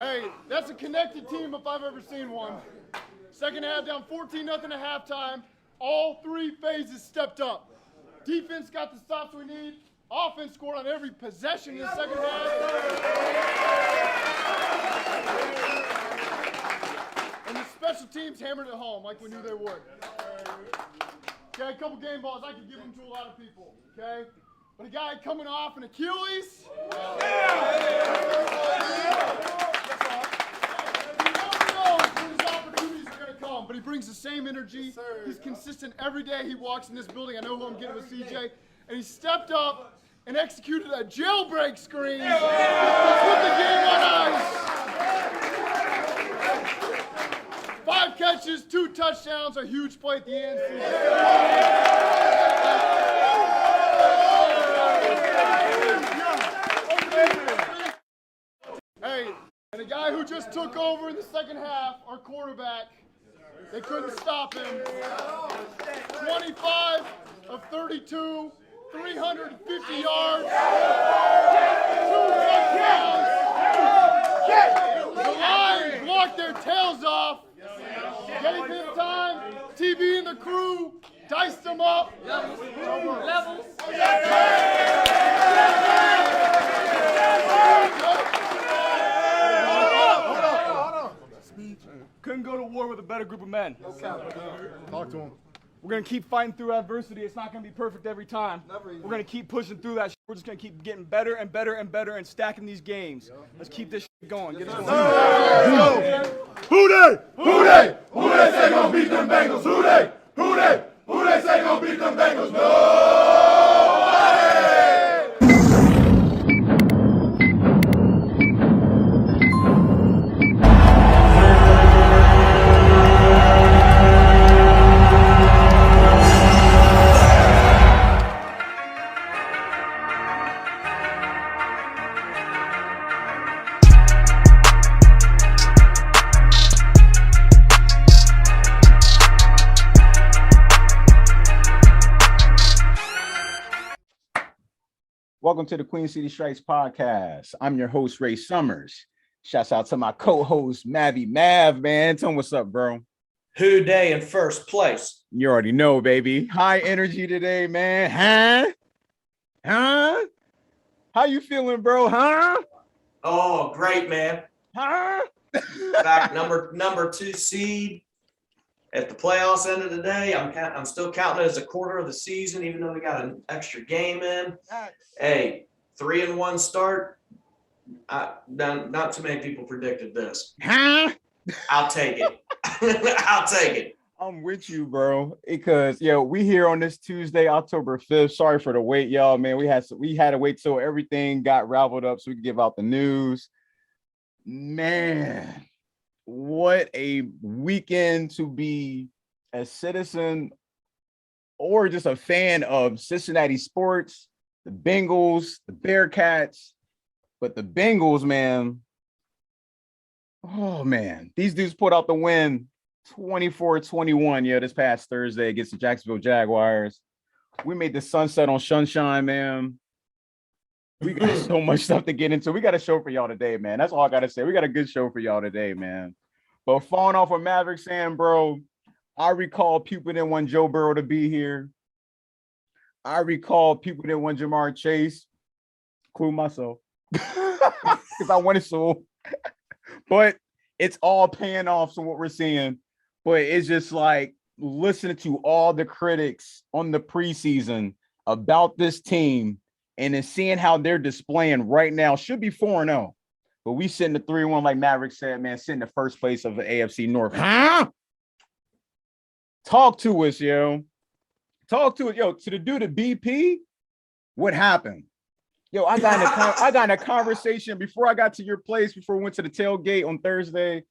Hey, that's a connected team if I've ever seen one. Second half, down 14-0 at halftime. All three phases stepped up. Defense got the stops we need. Offense scored on every possession in the second half. And the special teams hammered it home like we knew they would. Okay, a couple game balls, I could give them to a lot of people, okay? But a guy coming off an Achilles. But he brings the same energy. He's consistent every day he walks in this building. I know who I'm getting with CJ. And he stepped up and executed a jailbreak screen. Put the game on ice. 5 catches, 2 touchdowns, a huge play at the end. Hey, and a guy who just took over in the second half, our quarterback. They couldn't stop him. 25 of 32, 350 yards, 2 touchdowns. The Lions blocked their tails off. Gave him time. TV and the crew diced him up. Levels. Couldn't go to war with a better group of men. Talk to him. We're going to keep fighting through adversity. It's not going to be perfect every time. We're going to keep pushing through that. We're just going to keep getting better and better and better and stacking these games. Let's keep this going. Get us going. Who they? Who they? Who they say gonna beat them Bengals? Who they? Who they? Who they say gonna beat them Bengals? Nobody! Welcome to the Queen City Strikes podcast. I'm your host, Ray Summers. Shouts out to my co-host, Mav, man. Tell him what's up, bro. Who day in first place? You already know, baby. High energy today, man. Huh? How you feeling, bro? Huh? Oh, great, man. Huh? Back number 2 seed at the playoffs end of the day. I'm still counting it as a quarter of the season, even though we got an extra game in. Hey, 3-1 start. Not too many people predicted this. Huh? I'll take it. I'll take it. I'm with you, bro. Because we here on this Tuesday, October 5th. Sorry for the wait, y'all, man. We had to wait till everything got raveled up so we could give out the news. Man, what a weekend to be a citizen or just a fan of Cincinnati sports, the Bengals, the Bearcats. But the Bengals, man, oh, man, these dudes put out the win 24-21, this past Thursday against the Jacksonville Jaguars. We made the sunset on Sunshine, man. We got so much stuff to get into. We got a show for y'all today, man. That's all I got to say. We got a good show for y'all today, man. But falling off of Maverick saying, bro, I recall people didn't want Joe Burrow to be here. I recall people didn't want Jamar Chase, including myself, because I wanted so. But it's all paying off from what we're seeing. But it's just like listening to all the critics on the preseason about this team and then seeing how they're displaying right now. Should be 4-0. But we sitting at 3-1, like Maverick said, man, sitting in the first place of the AFC North. Huh? Talk to us, yo. Talk to us, yo. To the dude at BP, what happened? Yo, I got in a conversation before I got to your place, before we went to the tailgate on Thursday.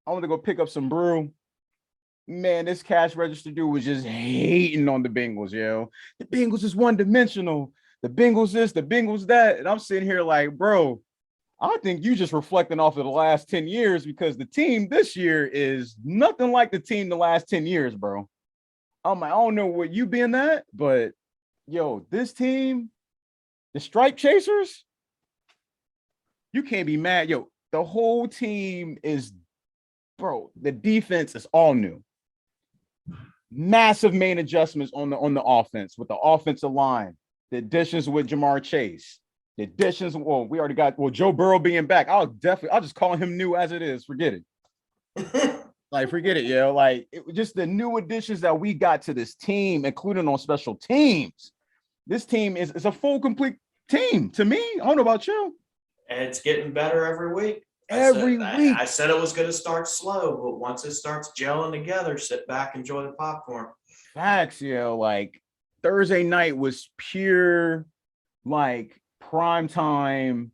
I wanted to go pick up some brew. Man, this cash register dude was just hating on the Bengals, yo. The Bengals is one-dimensional. The Bengals this, the Bengals that. And I'm sitting here like, bro, I think you just reflecting off of the last 10 years because the team this year is nothing like the team the last 10 years, bro. I'm like, I don't know what you been at, but yo, this team, the Stripe Chasers, you can't be mad. Yo, the whole team is, bro, the defense is all new. Massive main adjustments on the offense with the offensive line, the additions with Jamar Chase, the additions. Well, we already got Joe Burrow being back. I'll just call him new as it is. Forget it. Like, forget it, yo. Like, just the new additions that we got to this team, including on special teams. This team is a full, complete team to me. I don't know about you. And it's getting better every week. I said it was going to start slow, but once it starts gelling together, sit back, enjoy the popcorn. Facts, yo. Like, Thursday night was pure, like, prime time,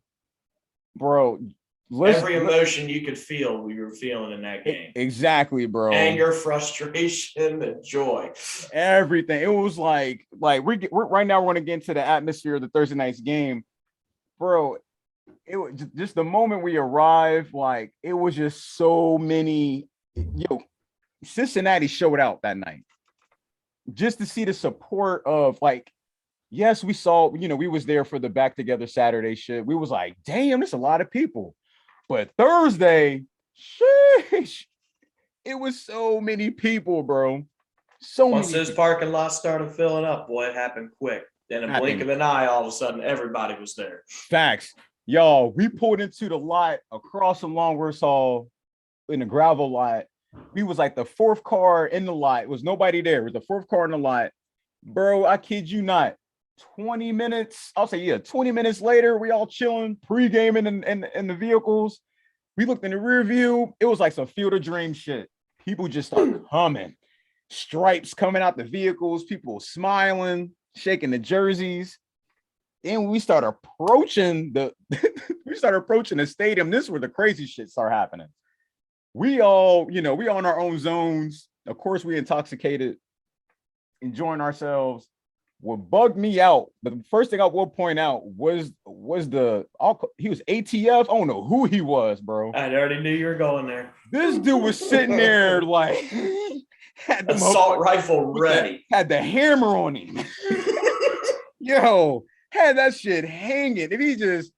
bro. Every emotion you could feel, we were feeling in that game. Exactly, bro. Anger, frustration, and joy. Everything. It was like we're right now. We're going to get into the atmosphere of the Thursday night's game, bro. It was just the moment we arrived. Like, it was just so many. Yo, Cincinnati showed out that night. Just to see the support of, like, yes, we saw. We was there for the back together Saturday shit. We was like, damn, there's a lot of people. But Thursday, sheesh, it was so many people, bro. Once those parking lots started filling up, boy, it happened quick. Then in a blink of an eye, all of a sudden, everybody was there. Facts. Y'all, we pulled into the lot across from Longworth Hall in the gravel lot. We was like the fourth car in the lot. It was nobody there. It was the fourth car in the lot. Bro, I kid you not. 20 minutes, I'll say, 20 minutes later, we all chilling, pre-gaming in the vehicles. We looked in the rear view. It was like some Field of Dreams shit. People just started coming. Stripes coming out the vehicles, people smiling, shaking the jerseys. Then we started approaching the stadium. This is where the crazy shit started happening. We all, we on our own zones. Of course, we intoxicated, enjoying ourselves. What bugged me out, the first thing I will point out was he was ATF. I don't know who he was, bro. I already knew you were going there. This dude was sitting there like had the assault rifle ready, had the hammer on him. Yo, had that shit hanging. If he just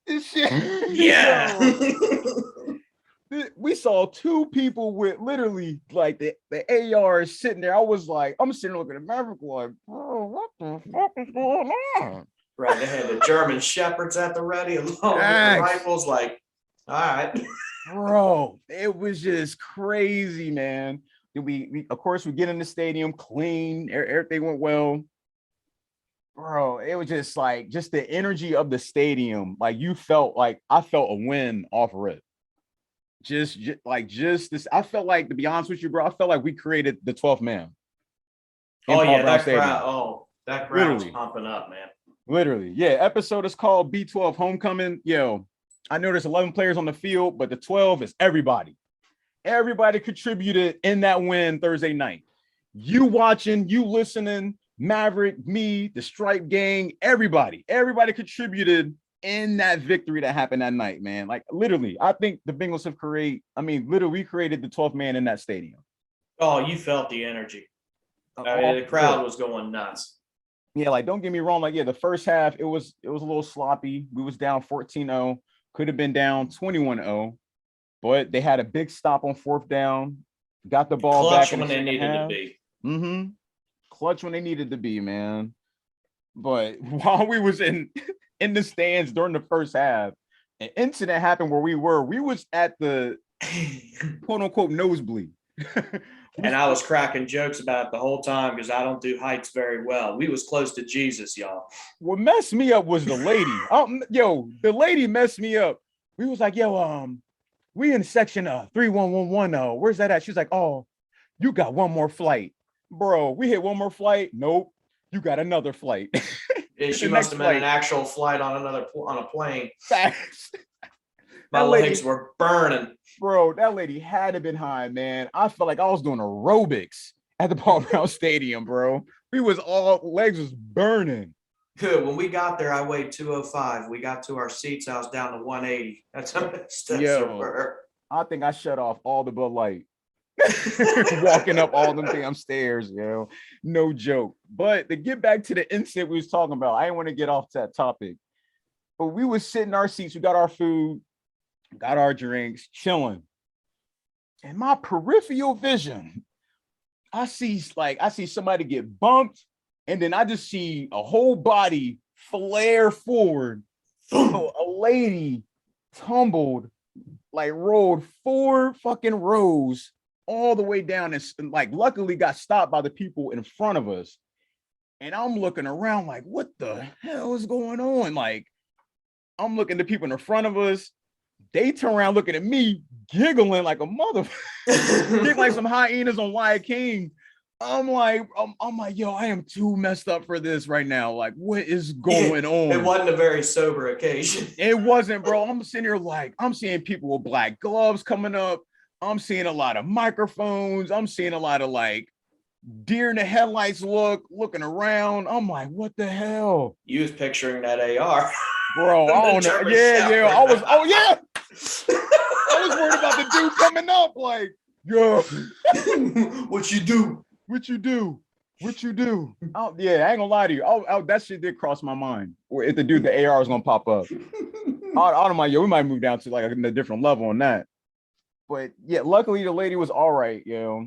this shit, yeah. We saw two people with literally like the ARs sitting there. I was like, I'm sitting looking at Maverick like, bro, what the fuck is going on? Right, they had the German Shepherds at the ready, along with the rifles. Like, all right, bro, it was just crazy, man. We of course we get in the stadium clean, everything went well. Bro, it was just like the energy of the stadium. Like, you felt like I felt a win off of it. Just this. I felt like, to be honest with you, bro, I felt like we created the 12th man. Oh yeah, that crowd was pumping up, man. Literally, yeah. Episode is called B12 Homecoming. Yo, I know there's 11 players on the field, but the 12 is everybody. Everybody contributed in that win Thursday night. You watching, you listening, Maverick, me, the Stripe gang, everybody contributed in that victory that happened that night, man. Like, literally, I think the Bengals have we created the 12th man in that stadium. Oh, you felt the energy. The crowd was going nuts. Yeah, like, don't get me wrong. Like, yeah, the first half, it was a little sloppy. We was down 14-0, could have been down 21-0, but they had a big stop on fourth down, got the ball clutch back when they needed to be. Mm-hmm. Clutch when they needed to be, man. But while we was in the stands during the first half, an incident happened where we was at the quote unquote nosebleed. And I was cracking jokes about it the whole time because I don't do heights very well. We was close to Jesus, y'all. What messed me up was the lady. The lady messed me up. We was like, we in section 3111. Where's that at? She's like, oh, you got one more flight. Bro, we hit one more flight. Nope. You got another flight. She must have been an actual flight on a plane. Facts. My legs were burning. Bro, that lady had to been high, man. I felt like I was doing aerobics at the Paul Brown Stadium, bro. Legs was burning. Good. When we got there, I weighed 205. We got to our seats, I was down to 180. That's how many steps there were. I think I shut off all the Bud Light. Walking up all them damn stairs, no joke. But to get back to the incident we was talking about, I didn't want to get off that topic, but we was sitting in our seats, we got our food, got our drinks, chilling. And my peripheral vision, I see somebody get bumped, and then I just see a whole body flare forward. So a lady tumbled, like rolled 4 fucking rows all the way down, and like luckily got stopped by the people in front of us. And I'm looking around like, what the hell is going on? Like, I'm looking at the people in the front of us. They turn around looking at me, giggling like a motherfucker, like some hyenas on Wyatt King. I'm like, yo, I am too messed up for this right now. Like, what is going on? It wasn't a very sober occasion. It wasn't, bro. I'm sitting here like, I'm seeing people with black gloves coming up. I'm seeing a lot of microphones. I'm seeing a lot of like deer in the headlights looking around. I'm like, what the hell? You was picturing that AR. Bro, I don't know. Yeah. I was worried about the dude coming up. Like, yo, What you do? Oh, yeah, I ain't gonna lie to you. Oh, that shit did cross my mind. Or if the AR was gonna pop up. I'm like, yo, we might move down to like a different level on that. But yeah, luckily the lady was all right, yo.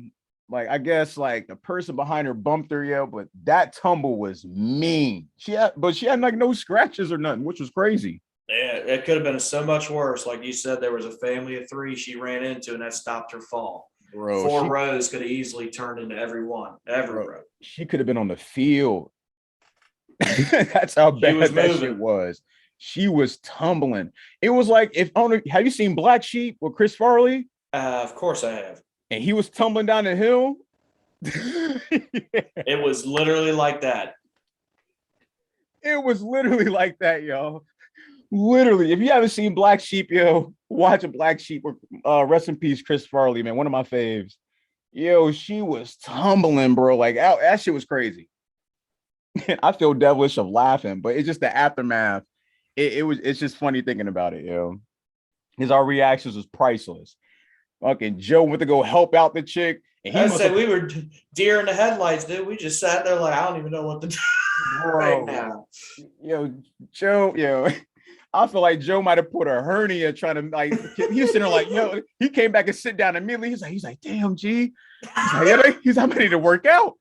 Like, I guess like the person behind her bumped her, yo, but that tumble was mean. She had like no scratches or nothing, which was crazy. Yeah, it could have been so much worse. Like you said, there was a family of 3 she ran into, and that stopped her fall. Bro, 4 rows could have easily turned into every row. She could have been on the field. That's how bad that shit was. She was tumbling. It was like, have you seen Black Sheep with Chris Farley? Of course I have. And he was tumbling down the hill. It was literally like that. It was literally like that, yo. Literally, if you haven't seen Black Sheep, yo, watch a Black Sheep. Rest in peace, Chris Farley, man, one of my faves. Yo, she was tumbling, bro. Like that shit was crazy. I feel devilish of laughing, but it's just the aftermath. It's just funny thinking about it, yo. Our reactions was priceless. Fucking Joe went to go help out the chick. And I said we were deer in the headlights, dude. We just sat there like, I don't even know what to do right now. Yo, Joe, I feel like Joe might have put a hernia trying to like. He was sitting there like, yo. He came back and sit down immediately. He's like, damn, G. He's like, I'm ready to work out.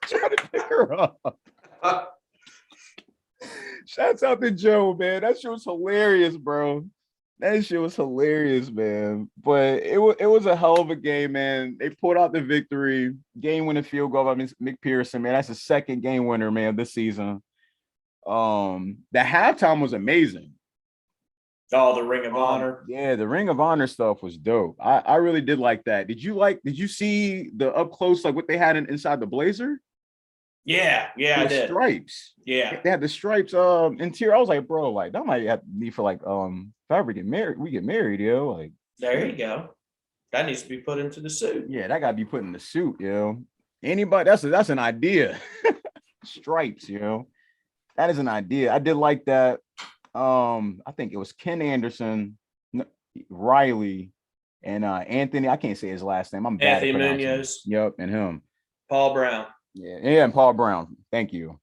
Trying to pick her up. Shouts out to Joe, man. That shit was hilarious, bro. That shit was hilarious, man. But it was a hell of a game, man. They pulled out the victory. Game-winning field goal by McPherson, man. That's the second game winner, man, this season. The halftime was amazing. Oh, the Ring of Honor. Yeah, the Ring of Honor stuff was dope. I really did like that. Did you see the up close, like what they had inside the blazer? Yeah, I did. Stripes. Yeah. They had the stripes interior. I was like, bro, like that might have to be for like if I ever get married, we get married, yo. Like there you go. That needs to be put into the suit. Yeah, that gotta be put in the suit, yo. Anybody, that's an idea. Stripes, yo. That is an idea. I did like that. I think it was Ken Anderson, Riley, and Anthony. I can't say his last name. I'm bad Anthony at pronouncing Munoz. it. Yep, and him. Paul Brown. Yeah, and Paul Brown. Thank you.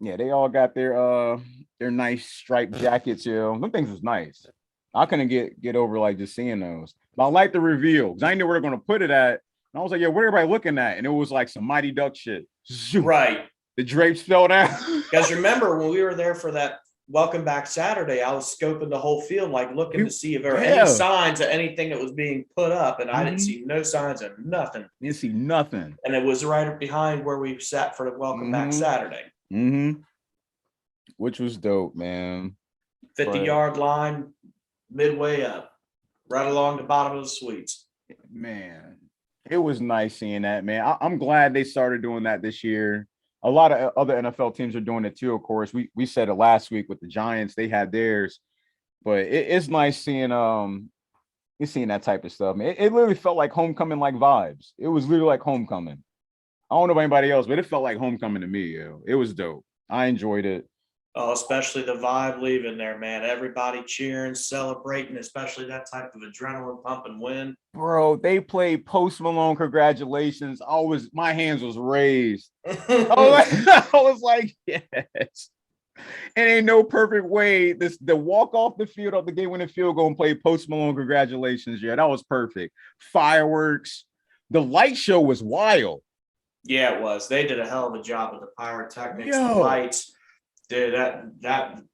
Yeah, they all got their nice striped jackets, yo. Them things was nice. I couldn't get over like just seeing those. But I like the reveal because I knew where they're gonna put it at. And I was like, yeah, what everybody looking at? And it was like some Mighty Duck shit. Right. The drapes fell down. Because remember when we were there for that Welcome Back Saturday, I was scoping the whole field, like looking to see if there were any signs of anything that was being put up, and I didn't see no signs of nothing. You didn't see nothing. And it was right behind where we sat for the Welcome Back Saturday. Which was dope, man. 50-yard line, midway up, right along the bottom of the suites. Man, it was nice seeing that, man. I'm glad they started doing that this year. A lot of other NFL teams are doing it too, of course. We said it last week with the Giants, they had theirs, but it's nice seeing that type of stuff, man. It literally felt like homecoming like vibes. It was literally like homecoming. I don't know about anybody else, but it felt like homecoming to me, yo. It was dope. I enjoyed it. Oh, especially the vibe leaving there, man. Everybody cheering, celebrating, especially that type of adrenaline pumping win. Bro, they played Post Malone, congratulations. My hands was raised. I was like, yes. It ain't no perfect way. The walk off the field of the game winning field goal and play Post Malone. Congratulations, yeah, that was perfect. Fireworks. The light show was wild. Yeah, it was. They did a hell of a job with the pyrotechnics, the Yo. lights. Dude,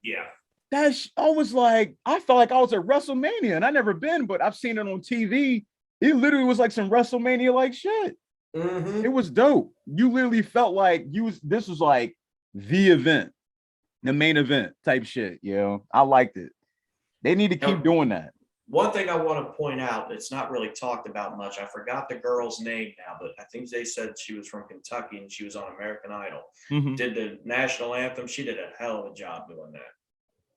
yeah. I was like, I felt like I was at WrestleMania, and I never been, but I've seen it on TV. It literally was like some WrestleMania like shit. Mm-hmm. It was dope. You literally felt like this was like the event, the main event type shit. You know, I liked it. They need to keep doing that. One thing I want to point out, it's not really talked about much. I forgot the girl's name now, but I think they said she was from Kentucky and she was on American Idol. Mhm. Did the national anthem. She did a hell of a job doing that.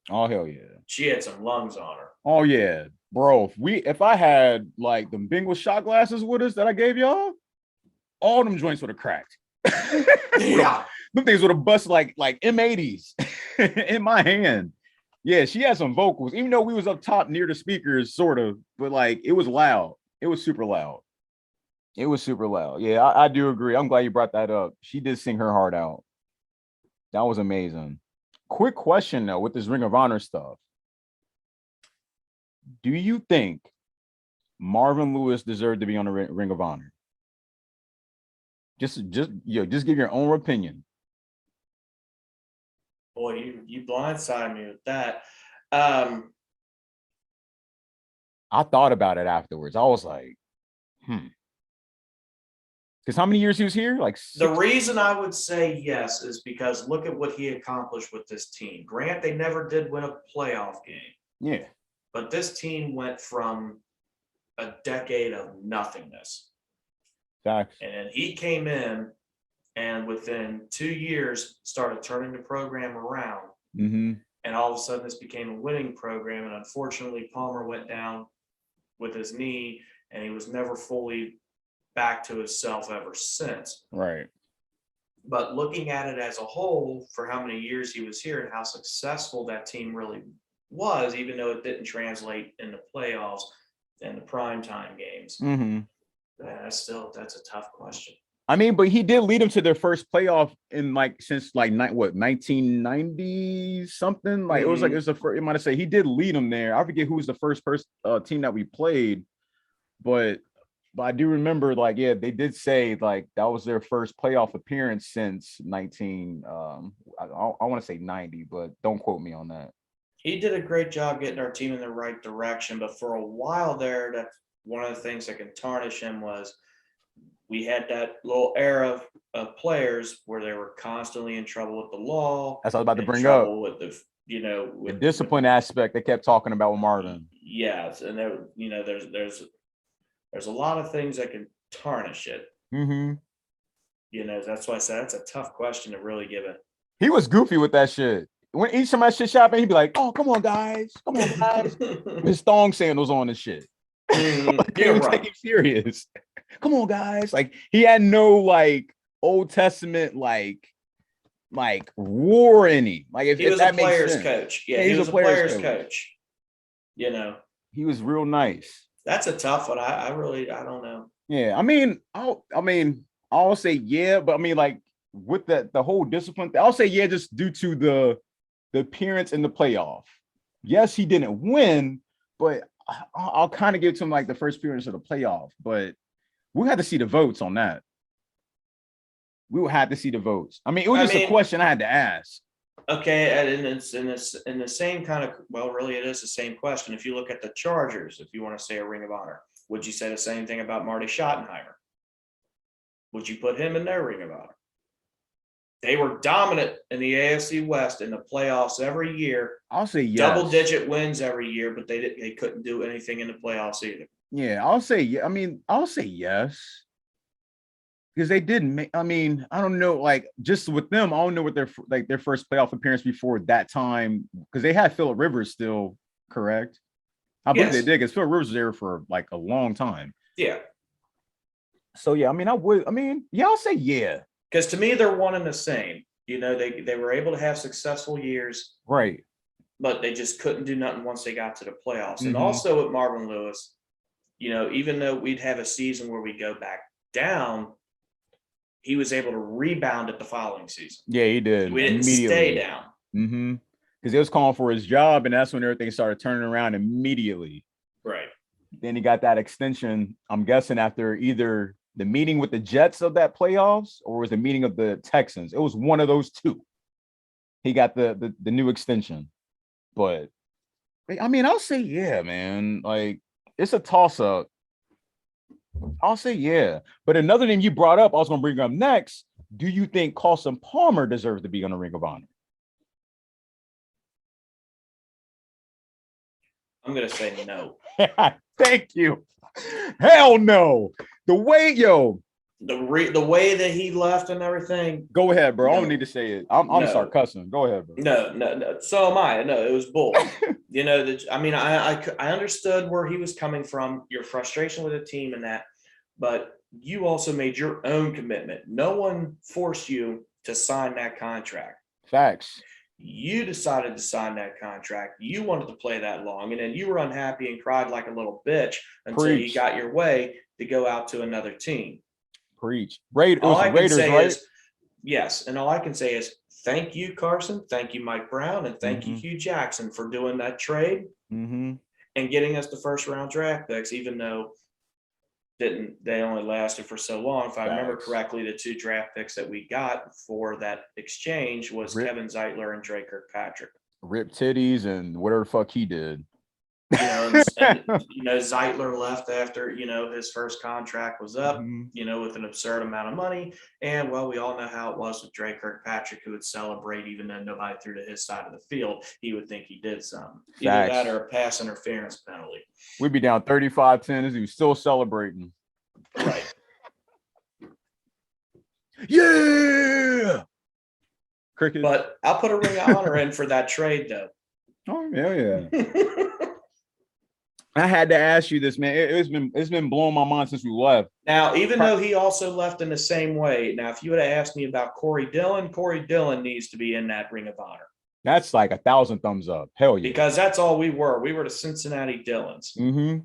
Oh hell yeah. She had some lungs on her. Oh yeah, bro. If I had like the Bengals shot glasses with us that I gave y'all, all them joints would have cracked. Yeah. Them things would have busted like M80s in my hand. Yeah, she had some vocals, even though we was up top near the speakers, sort of, but like it was loud. It was super loud. It was super loud. Yeah, I do agree. I'm glad you brought that up. She did sing her heart out. That was amazing. Quick question though, with this Ring of Honor stuff. Do you think Marvin Lewis deserved to be on the Ring of Honor? Just give your own opinion. Boy, you blindsided me with that. I thought about it afterwards. I was like, because how many years he was here? Like 6? The reason I would say yes is because look at what he accomplished with this team. Grant, they never did win a playoff game. Yeah. But this team went from a decade of nothingness. Facts. And he came in and within 2 years started turning the program around. Mm-hmm. And all of a sudden this became a winning program. And unfortunately, Palmer went down with his knee and he was never fully back to himself ever since. Right. But looking at it as a whole, for how many years he was here and how successful that team really was, even though it didn't translate in the playoffs and the primetime games. Mm-hmm. That's a tough question. I mean, but he did lead them to their first playoff in since 1990 something. Like it was the first. You might have said he did lead them there. I forget who was the first team that we played, but I do remember they did say that was their first playoff appearance since 19. I want to say 90, but don't quote me on that. He did a great job getting our team in the right direction, but for a while there, that's one of the things that can tarnish him was we had that little era of players where they were constantly in trouble with the law. That's what I was about to bring up. With the discipline aspect they kept talking about with Marvin. Yes, and there's a lot of things that can tarnish it. Mm-hmm. That's why I said that's a tough question to really give it. He was goofy with that shit. When each time I shit shopping, he'd be like, "Oh, come on, guys. His thong sandals on and shit. He was taking serious. Come on, guys. He had no Old Testament war in him. If he was that a makes player's sense. coach. Yeah, he was a player's coach. He was real nice. That's a tough one. I don't know. Yeah, I'll say yeah, but with the whole discipline, I'll say yeah, just due to the appearance in the playoff. Yes, he didn't win, but I'll kind of give it to him the first appearance of the playoff. But we had to see the votes on that. We would have to see the votes. It was just a question I had to ask. Okay, and it's in the same kind of really it is the same question. If you look at the Chargers, if you want to say a Ring of Honor, would you say the same thing about Marty Schottenheimer? Would you put him in their Ring of Honor? They were dominant in the AFC West in the playoffs every year. I'll say yes. Double-digit wins every year, but they couldn't do anything in the playoffs either. Yeah, I'll say yeah. I'll say yes. Because they didn't make, I don't know, just with them, I don't know what their first playoff appearance before that time, because they had Phillip Rivers still, correct? I believe they did, because Phillip Rivers was there for a long time. Yeah. So yeah, I'll say yeah. Because to me, they're one and the same. They were able to have successful years. Right. But they just couldn't do nothing once they got to the playoffs. Mm-hmm. And also with Marvin Lewis, even though we'd have a season where we go back down, he was able to rebound at the following season. Yeah, he did. We didn't stay down. Because he was calling for his job, and that's when everything started turning around immediately. Right. Then he got that extension, I'm guessing, after either the meeting with the Jets of that playoffs or was the meeting of the Texans. It was one of those two. He got the new extension. But I mean, I'll say yeah, man. Like, it's a toss-up. I'll say yeah. But another name you brought up, I was gonna bring up next. Do you think Carlson Palmer deserves to be on the Ring of Honor? I'm gonna say no. Thank you. Hell no. The way The way that he left and everything. Go ahead, bro. I No. don't need to say it. I'm No. start cussing. Go ahead, bro. No. So am I. No, it was bull. You know, I mean, I understood where he was coming from, your frustration with the team and that, but you also made your own commitment. No one forced you to sign that contract. Facts. You decided to sign that contract. You wanted to play that long, and then you were unhappy and cried like a little bitch until you got your way to go out to another team. Preach. Raiders, right? Yes, and all I can say is thank you, Carlson. Thank you, Mike Brown, and thank you, Hugh Jackson, for doing that trade and getting us the first round draft picks, even though they only lasted for so long. If I remember correctly, the 2 draft picks that we got for that exchange was Kevin Zeitler and Trey Kirkpatrick. Rip titties and whatever the fuck he did. You know, Zeitler left after, his first contract was up, with an absurd amount of money. And well, we all know how it was with Trey Kirkpatrick, who would celebrate even though nobody threw to his side of the field. He would think he did something. Either that or a pass interference penalty. We'd be down 35-10. He was still celebrating. Right. Yeah. Cricket. But I'll put a ring of honor in for that trade, though. Oh, yeah. I had to ask you this, man. It's been blowing my mind since we left. Now, even though he also left in the same way, now if you would have asked me about Corey Dillon needs to be in that Ring of Honor. That's like 1,000 thumbs up. Hell yeah. Because that's all we were. We were the Cincinnati Dillons. I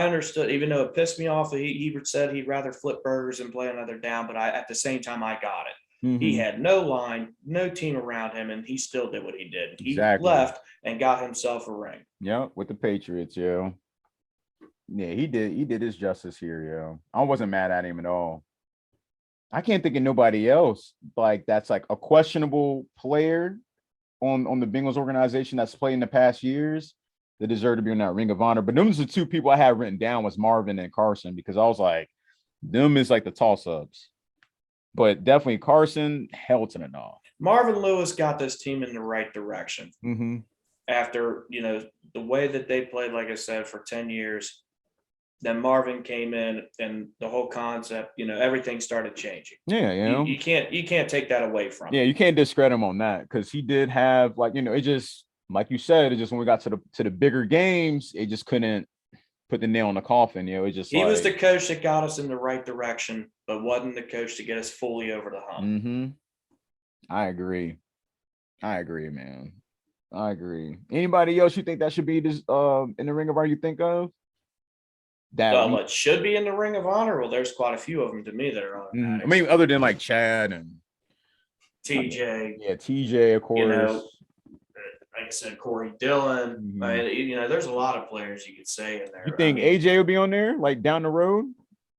understood, even though it pissed me off, he said he'd rather flip burgers and play another down, but at the same time, I got it. He had no line, no team around him, and he still did what he did. He left and got himself a ring. Yeah, with the Patriots, yo. Yeah, he did his justice here, yo. I wasn't mad at him at all. I can't think of nobody else like that's like a questionable player on the Bengals organization that's played in the past years that deserve to be in that Ring of Honor. But those are 2 people I had written down was Marvin and Carlson, because I was like, them is like the toss-ups. But definitely Carlson, Helton and all. Marvin Lewis got this team in the right direction. After, the way that they played, like I said, for 10 years, then Marvin came in and the whole concept, everything started changing. Yeah, you can't take that away from him. Yeah, you can't discredit him on that, because he did have it just, like you said, it just when we got to the bigger games, it just couldn't put the nail in the coffin. It just he was the coach that got us in the right direction, but wasn't the coach to get us fully over the hump. I agree, man. I agree. Anybody else you think that should be this in the Ring of Honor you think of? That should be in the Ring of Honor? Well, there's quite a few of them to me that are on. I mean, other than like Chad and TJ. Yeah, TJ, of course. Like I said, Corey Dillon. There's a lot of players you could say in there. You think AJ would be on there, like down the road?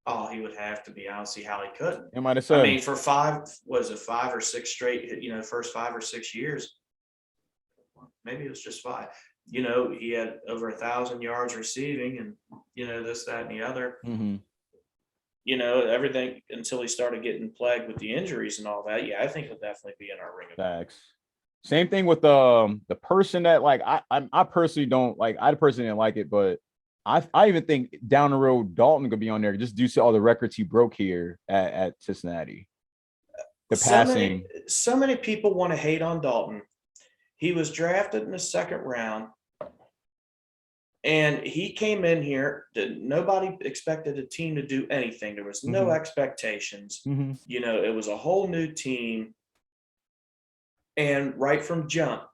Oh, he would have to be. I don't see how he couldn't. It might have said. I mean, for 5 or 6 straight, first 5 or 6 years, maybe it was just 5. He had over 1,000 yards receiving, and this, that, and the other. Everything until he started getting plagued with the injuries and all that. Yeah, I think he'll definitely be in our Ring of Honor. Same thing with the person that I personally don't like. I personally didn't like it, but I even think down the road Dalton could be on there just due to all the records he broke here at Cincinnati. So many people want to hate on Dalton. He was drafted in the 2nd round, and he came in here. Nobody expected the team to do anything. There was no expectations. It was a whole new team. And right from jump,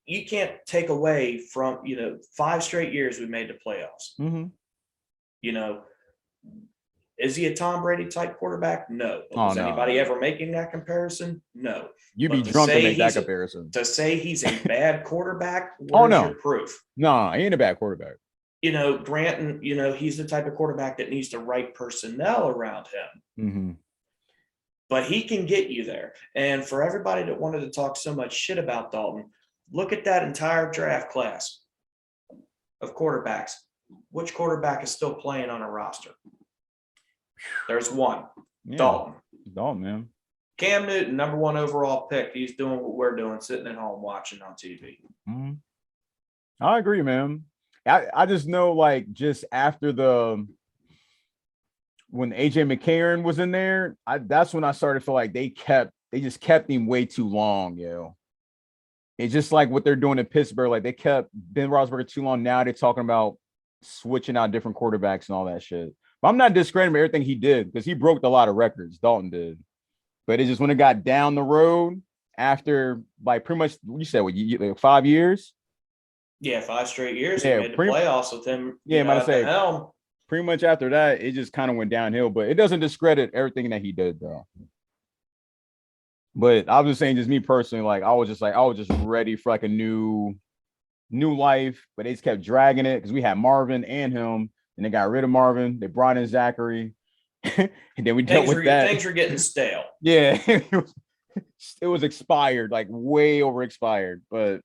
you can't take away from, 5 straight years we made the playoffs. Is he a Tom Brady type quarterback? No. Was anybody ever making that comparison? No. You'd be drunk to make that comparison. To say he's a bad quarterback, where's your proof? No, he ain't a bad quarterback. Granted, he's the type of quarterback that needs the right personnel around him. Mm-hmm. But he can get you there. And for everybody that wanted to talk so much shit about Dalton, look at that entire draft class of quarterbacks. Which quarterback is still playing on a roster? There's one. Yeah. Dalton, man. Cam Newton, number 1 overall pick. He's doing what we're doing, sitting at home watching on TV. Mm-hmm. I agree, man. I just know, like, just after when AJ McCarron was in there, that's when I started to feel like they just kept him way too long, yo. It's just like what they're doing in Pittsburgh. Like, they kept Ben Roethlisberger too long. Now they're talking about switching out different quarterbacks and all that shit. But I'm not discrediting everything he did because he broke a lot of records. Dalton did. But it's just when it got down the road after, like, pretty much, you said, like 5 years? Yeah, 5 straight years. Yeah, he made the playoffs with him. Yeah, I'm about to say, the helm. Pretty much after that, it just kind of went downhill. But it doesn't discredit everything that he did, though. But I was just saying, just me personally, like, I was just ready for like a new life. But they just kept dragging it because we had Marvin and him, and they got rid of Marvin. They brought in Zachary, and then we dealt with that. Things were getting stale. Yeah, it was expired, like way over expired. But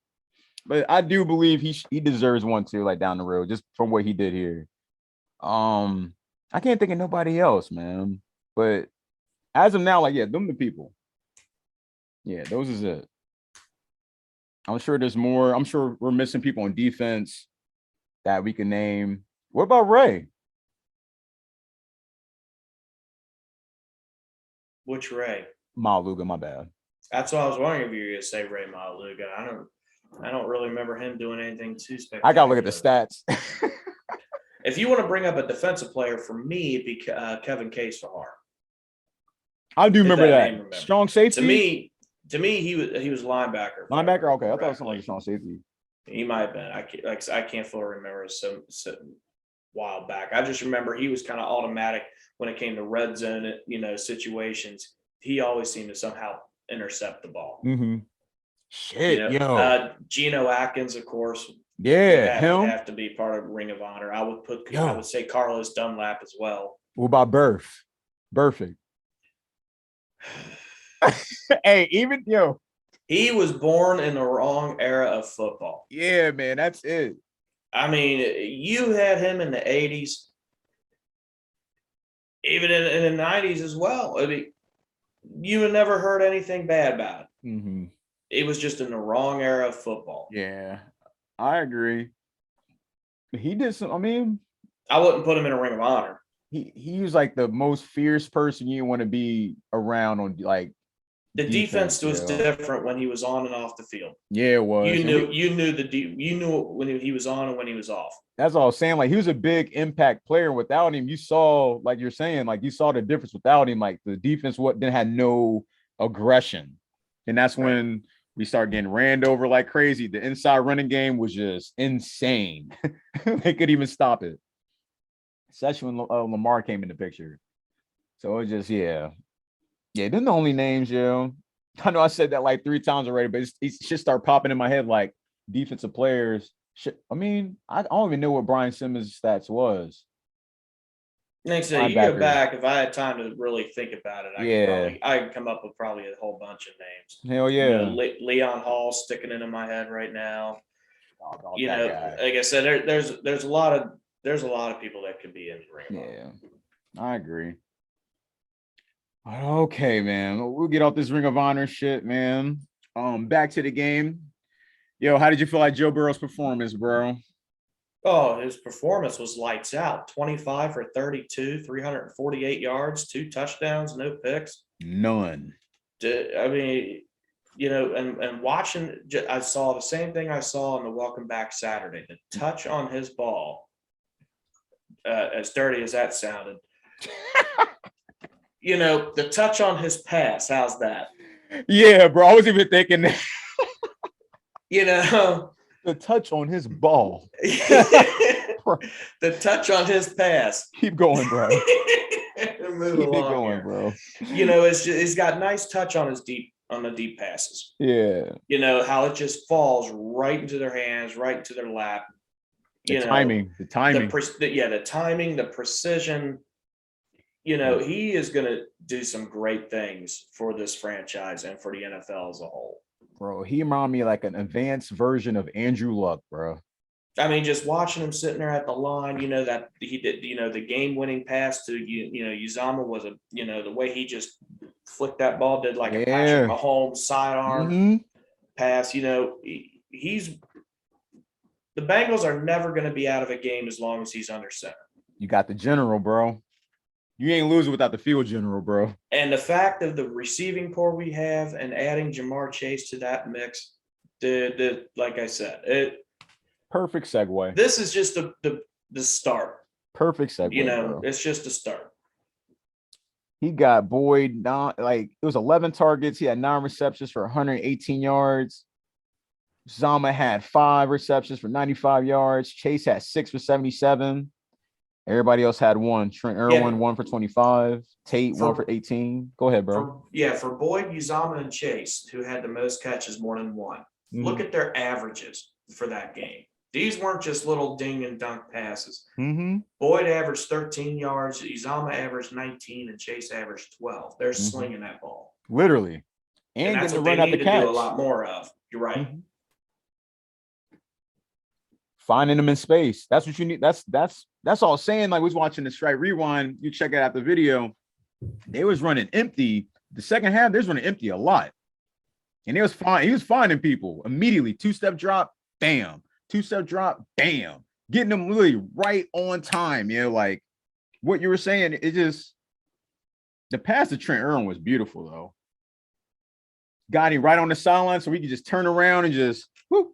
I do believe he deserves one too, like down the road, just from what he did here. I can't think of nobody else, man. But as of now, like, yeah, them the people. Yeah, those is it. I'm sure there's more. I'm sure we're missing people on defense that we can name. What about Ray? Which Ray? Maluga, my bad. That's what I was wondering if you were going to say Ray Maluga. I don't really remember him doing anything too spectacular. I got to look at the stats. If you want to bring up a defensive player, for me, it'd be Kevin Case-Fahar. I do remember that. Strong safety? To me, he was linebacker. Linebacker? Okay. I thought it was something like strong safety. He might have been. I can't fully remember so while back. I just remember he was kind of automatic when it came to red zone, situations. He always seemed to somehow intercept the ball. Mm-hmm. Shit, yo. Geno Atkins, of course. Yeah, him have to be part of Ring of Honor. I would say Carlos Dunlap as well. What about Burfict? Hey, even he was born in the wrong era of football. Yeah, man, that's it. I mean, you had him in the 80s, even in the 90s as well. I mean, you had never heard anything bad about it. Mm-hmm. It was just in the wrong era of football. Yeah, I agree. He did some. I mean, I wouldn't put him in a Ring of Honor. He was like the most fierce person you want to be around on, like. The defense was different when he was on and off the field. Yeah, it was. You knew when he was on and when he was off. That's all I was saying. Like, he was a big impact player. Without him, you saw, like you're saying, like you saw the difference without him. Like, the defense had no aggression, and that's when we started getting ran over like crazy. The inside running game was just insane. They could even stop it, especially when Lamar came in the picture. So it was just Yeah, they're the only names, yo. I know I said that like 3 times already, but it should start popping in my head like defensive players. I mean, I don't even know what Brian Simmons' stats was. Next day, you go back. If I had time to really think about it, I could come up with probably a whole bunch of names. Hell yeah. Leon Hall sticking into my head right now. Like I said, there's a lot of people that could be in the ring. Yeah, I agree. Okay, man. We'll get off this Ring of Honor shit, man. Back to the game. Yo, how did you feel like Joe Burrow's performance, bro? Oh, his performance was lights out. 25 for 32, 348 yards, 2 touchdowns, no picks. None. I mean, and watching, I saw the same thing I saw on the Welcome Back Saturday. The touch on his ball, as dirty as that sounded. The touch on his pass, how's that? Yeah, bro. I was even thinking that. The touch on his ball. The touch on his pass. Keep going, bro. move Keep it along going, here. bro. You know, he's got nice touch on the deep passes. Yeah. You know, how it just falls right into their hands, right into their lap. The timing. The timing, the precision. You know, he is going to do some great things for this franchise and for the NFL as a whole. Bro, he reminded me like an advanced version of Andrew Luck, bro. I mean, just watching him sitting there at the line, you know, that he did, you know, the game-winning pass to, Uzomah was the way he just flicked that ball, did like a Patrick Mahomes sidearm pass. You know, the Bengals are never going to be out of a game as long as he's under center. You got the general, bro. You ain't losing without the field general, bro. And the fact of the receiving core we have and adding Jamar Chase to that mix, like I said, perfect segue. This is just the start. Perfect segue. You know, bro. It's just a start. He got Boyd it was 11 targets. He had 9 receptions for 118 yards. Zama had 5 receptions for 95 yards. Chase had 6 for 77. Everybody else had 1. Trent Irwin, 1 for 25. Tate, 1 for 18. Go ahead, bro. For Boyd, Uzomah, and Chase, who had the most catches, more than 1. Look at their averages for that game. These weren't just little ding and dunk passes. Boyd averaged 13 yards, Uzomah averaged 19, and Chase averaged 12. They're slinging that ball. Literally. And that's what they need to do a lot more of. You're right. Finding them in space. That's what you need. That's all saying. Like, we was watching the Strike Rewind. You check it out the video. They was running empty. The second half, they was running empty a lot. And it was fine. He was finding people immediately. 2-step drop, bam. 2-step drop, bam. Getting them really right on time. You know, like what you were saying, the pass to Trent Irwin was beautiful, though. Got him right on the sideline so we could just turn around and just whoop.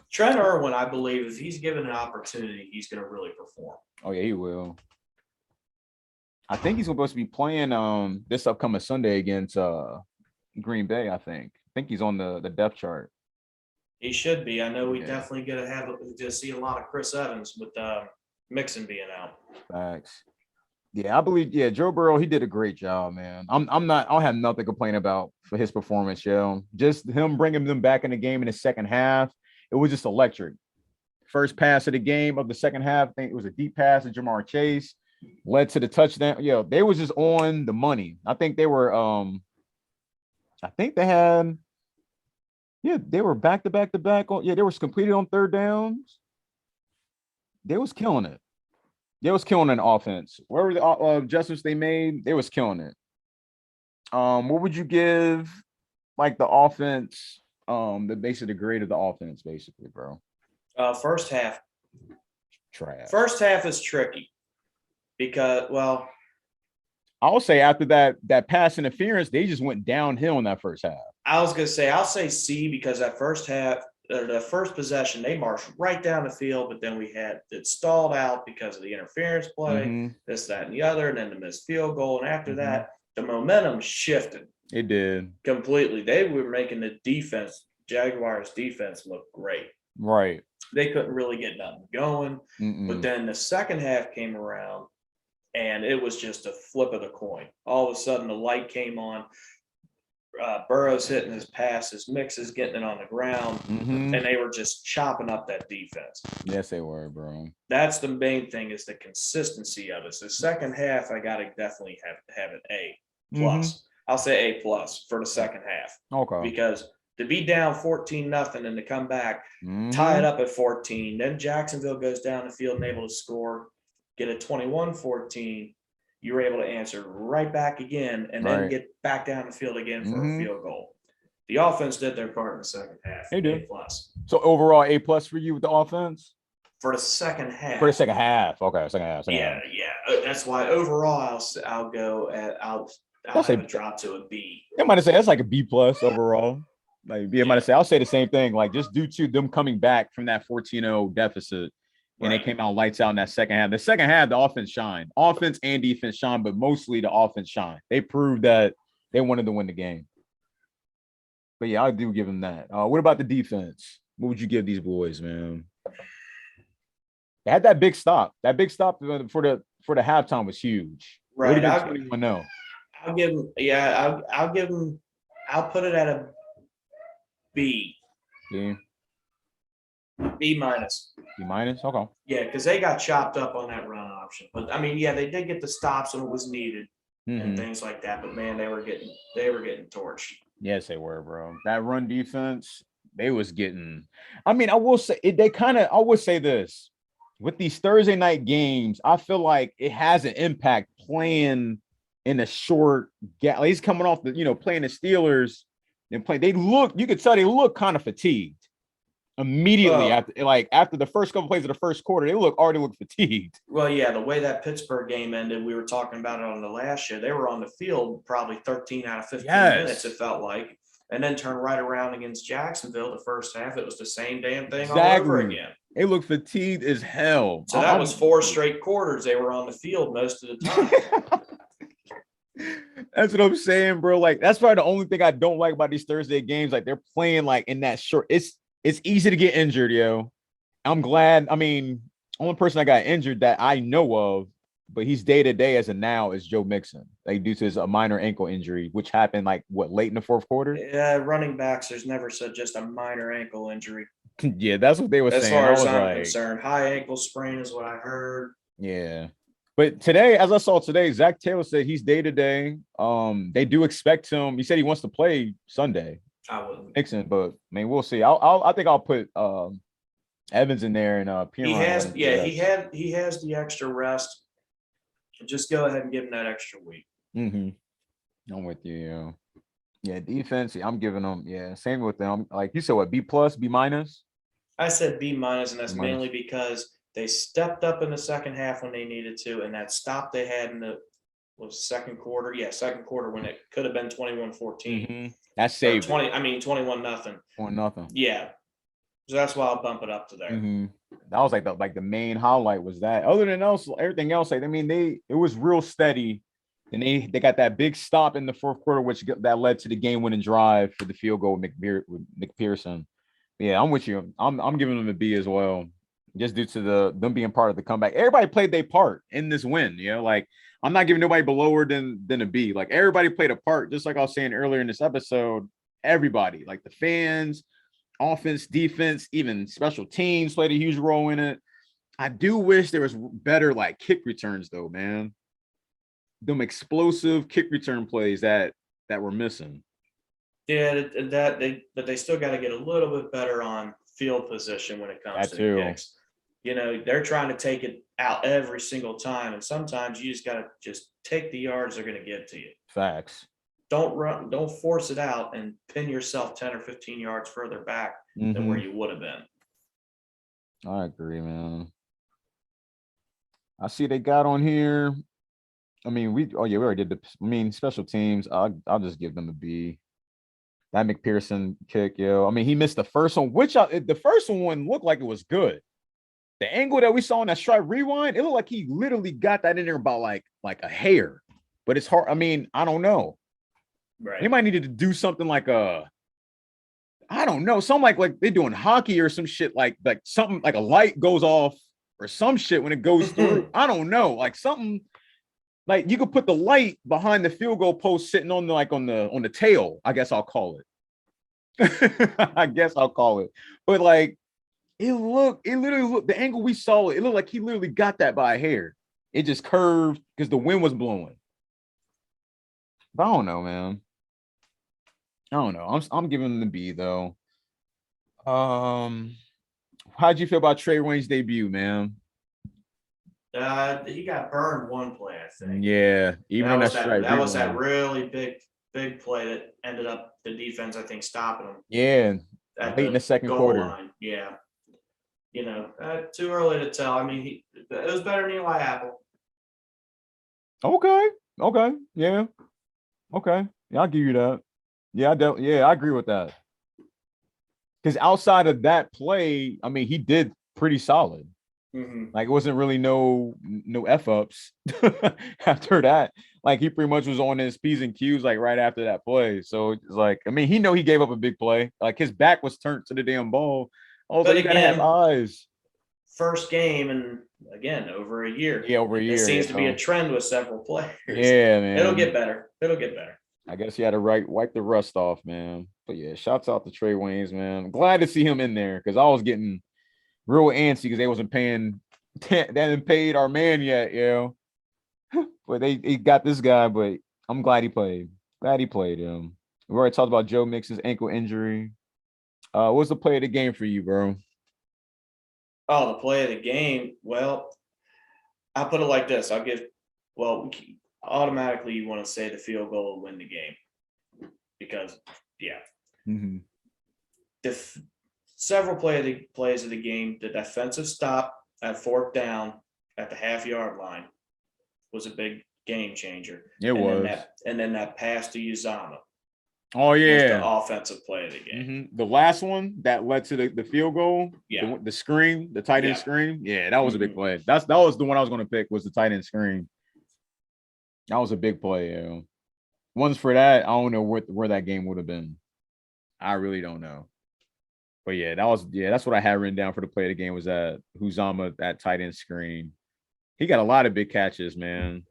Trent Irwin, I believe, if he's given an opportunity, he's going to really perform. Oh, yeah, he will. I think he's supposed to be playing this upcoming Sunday against Green Bay, I think. I think he's on the depth chart. He should be. I know we definitely going to see a lot of Chris Evans with Mixon being out. Facts. Yeah, I believe. Yeah, Joe Burrow, he did a great job, man. I'll have nothing to complain about for his performance, yo. Just him bringing them back in the game in the second half. It was just electric. First pass of the game of the second half, I think it was a deep pass to Jamar Chase, led to the touchdown. Yeah, they was just on the money. I think they were. I think they had. Yeah, they were back to back. Yeah, they were completed on third downs. They was killing it. They was killing an offense. Wherever the adjustments they made, they was killing it. What would you give, like, the offense? The grade of the offense, basically, bro. First half. Trash. First half is tricky because, well, I'll say after that pass interference, they just went downhill in that first half. I was gonna say I'll say C because that first half, the first possession, they marched right down the field, but then we had it stalled out because of the interference play, this, that, and the other, and then the missed field goal. And after that, the momentum shifted. It did completely. They were making the Jaguars defense look great. Right. They couldn't really get nothing going. But then the second half came around and it was just a flip of the coin. All of a sudden the light came on. Burrow's hitting his passes, Mix is getting it on the ground, and they were just chopping up that defense. Yes, they were, bro. That's the main thing, is the consistency of it. So second half, I gotta definitely have an A plus. I'll say A plus for the second half. Okay. Because to be down 14-0 and to come back, tie it up at 14, then Jacksonville goes down the field and able to score, get a 21-14. You were able to answer right back again and then get back down the field again for a field goal. The offense did their part in the second half. They did. A plus. So overall, A plus for you with the offense? For the second half. For the second half. Okay, second half. Yeah. That's why overall I'll go at I'll have it drop to a B. I might say that's like a B plus overall. Like I'll say the same thing. Like, just due to them coming back from that 14-0 deficit, and they came out lights out in that second half. The second half, the offense shined. Offense and defense shined, but mostly the offense shined. They proved that they wanted to win the game. But yeah, I do give them that. What about the defense? What would you give these boys, man? They had that big stop. That big stop for the halftime was huge. Right. I'll 21-0. I'll give him. Yeah, I'll give him. I'll put it at a B. Yeah. B minus. B minus. Okay. Yeah, because they got chopped up on that run option. But I mean, yeah, they did get the stops when it was needed and things like that. But man, they were getting torched. Yes, they were, bro. That run defense, they was getting. I mean, I will say I would say this with these Thursday night games. I feel like it has an impact playing in a short gap. He's coming off playing the Steelers and play. You could tell they look kind of fatigued immediately after the first couple plays of the first quarter. They already look fatigued. Well, yeah, the way that Pittsburgh game ended, we were talking about it on the last show. They were on the field probably 13 out of 15 minutes, it felt like, and then turned right around against Jacksonville. The first half, it was the same damn thing all over again. They look fatigued as hell. So that was 4 straight quarters they were on the field most of the time. That's what I'm saying, bro. Like, that's probably the only thing I don't like about these Thursday games. Like, they're playing like in that short. It's easy to get injured, yo. I'm glad. I mean, only person that got injured that I know of, but he's day to day as of now, is Joe Mixon. Like, due to his minor ankle injury, which happened late in the fourth quarter. Yeah, running backs, there's never just a minor ankle injury. Yeah, that's what they were saying. As far as I'm concerned, high ankle sprain is what I heard. Yeah. But today, as I saw today, Zach Taylor said he's day to day. They do expect him. He said he wants to play Sunday. I wouldn't. Mixon, but I mean, we'll see. I think I'll put Evans in there and Pierre. He has the extra rest. Just go ahead and give him that extra week. I'm with you. Yeah, defense. I'm giving them. Yeah, same with them. Like you said, what, B plus, B minus? I said B minus, and that's mainly because they stepped up in the second half when they needed to, and that stop they had in the second quarter. Yeah, second quarter when it could have been 21-14. That saved 21-0. 1-0. Yeah. So that's why I'll bump it up to there. That was like the main highlight was that. Other than everything else, it was real steady. And they got that big stop in the fourth quarter, which that led to the game-winning drive for the field goal with McPherson. Yeah, I'm with you. I'm giving them a B as well, just due to them being part of the comeback. Everybody played their part in this win. Like, I'm not giving nobody below than a B. Like, everybody played a part, just like I was saying earlier in this episode. Everybody, like the fans, offense, defense, even special teams played a huge role in it. I do wish there was better like kick returns though, man. Them explosive kick return plays that were missing. Yeah, but they still got to get a little bit better on field position when it comes to the kicks. They're trying to take it out every single time, and sometimes you just got to take the yards they're going to give to you. Facts. Don't force it out and pin yourself 10 or 15 yards further back than where you would have been. I agree, man. I see they got on here. I mean, we already did special teams. I'll just give them a B. That McPherson kick, yo. I mean, he missed the first one, the first one looked like it was good. The angle that we saw in that strike rewind, it looked like he literally got that in there about like a hair. But it's hard. I mean, I don't know. Right. He might need to do something like I don't know, something like they're doing hockey or some shit, like something like a light goes off or some shit when it goes through. I don't know, like something. Like you could put the light behind the field goal post sitting on the tail. I guess I'll call it. But like it literally looked, the angle we saw it looked like he literally got that by a hair. It just curved because the wind was blowing. But I don't know, man. I don't know. I'm giving him the B though. How'd you feel about Trey Wayne's debut, man? He got burned one play, I think. Yeah, even that was that really big play that ended up the defense, I think, stopping him. Yeah, late in the second quarter. Line. Yeah, too early to tell. I mean, it was better than Eli Apple. Okay, yeah, okay, yeah, I'll give you that. Yeah, I agree with that. Because outside of that play, I mean, he did pretty solid. Like it wasn't really no F-ups after that. Like he pretty much was on his P's and Q's like right after that play. So it's like, I mean, he gave up a big play. Like his back was turned to the damn ball. Oh, but you gotta have eyes. first game in, again, over a year. Yeah, over a year. It seems to be a trend with several players. Yeah, man. It'll get better. I guess he had to wipe the rust off, man. But yeah, shouts out to Trey Waynes, man. I'm glad to see him in there because I was getting real antsy because they wasn't paying. They hadn't paid our man yet, But they got this guy, but I'm glad he played. We already talked about Joe Mixon's ankle injury. What's the play of the game for you, bro? Oh, the play of the game. Well, I'll put it like this. Automatically you want to say the field goal will win the game because, several plays of the game, the defensive stop at fourth down at the half-yard line was a big game changer. It was. And then that pass to Uzama. Oh, yeah. The offensive play of the game. The last one that led to the field goal. Yeah. The screen, the tight end screen. Yeah, that was a big play. That was the one I was going to pick was the tight end screen. That was a big play, Once for that, I don't know where that game would have been. I really don't know. But yeah, that's what I had written down for the play of the game was that Uzama, that tight end screen. He got a lot of big catches, man.